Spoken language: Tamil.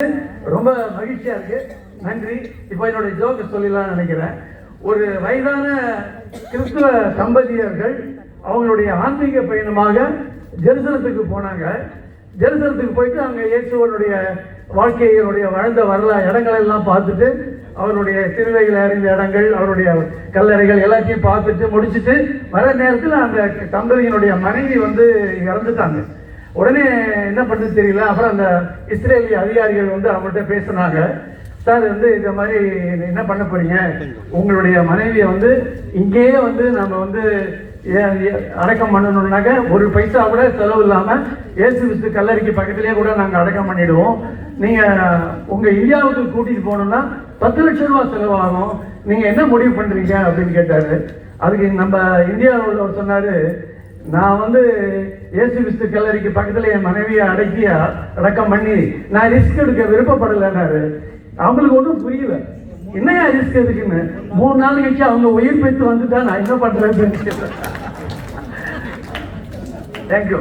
ரொம்ப மகிழ்ச்சியா இருக்கு. நன்றி. இப்போ என்னுடைய ஜோக்கு சொல்லலாம் நினைக்கிறேன். ஒரு வயதான கிறிஸ்துவ தம்பதியர்கள் அவங்களுடைய ஆன்மீக பயணமாக ஜெருசலத்துக்கு போனாங்க. ஜெருசலத்துக்கு போயிட்டு அங்கே இயேசுவனுடைய வாழ்க்கையினுடைய வாழ்ந்த இடங்களை எல்லாம் பார்த்துட்டு அவருடைய சிலுவையில் அறிந்த இடங்கள், அவருடைய கல்லறைகள் எல்லாத்தையும் பார்த்துட்டு முடிச்சுட்டு வர நேரத்தில் அந்த தம்பதியினுடைய மனைவி இறந்துட்டாங்க. உடனே என்ன பண்ணுறது தெரியல. அப்புறம் அந்த இஸ்ரேலிய அதிகாரிகள் அவங்கள்ட்ட பேசினாங்க. சார் இந்த மாதிரி என்ன பண்ண போறீங்க, உங்களுடைய மனைவியை இங்கேயே நம்ம அடக்கம் பண்ணணும்னாக்க ஒரு பைசா கூட செலவு இல்லாமல் இயேசு கிறிஸ்து கல்லறைக்கு பக்கத்திலேயே கூட நாங்கள் அடக்கம் பண்ணிடுவோம். நீங்கள் உங்கள் இந்தியாவுக்கு கூட்டிகிட்டு போகணுன்னா 10 லட்சம் ரூபா செலவாகும். நீங்கள் என்ன முடிவு பண்ணுறீங்க அப்படின்னு கேட்டார். அதுக்கு நம்ம இந்தியாவில் அவர் சொன்னார், நான் இயேசு கிறிஸ்து கல்லறைக்கு பக்கத்தில் என் மனைவியை அடக்கம் பண்ணி நான் ரிஸ்க் எடுக்க விருப்பப்படலைன்னாரு. அவங்களுக்கு ஒன்றும் புரியல. என்னையா ரிஸ்க் எதுக்குன்னு. 3 நாள் கழிச்சு அவங்க உயிர் பெற்று வந்துட்டா நான் என்ன பண்றேன்னு. தேங்க்யூ.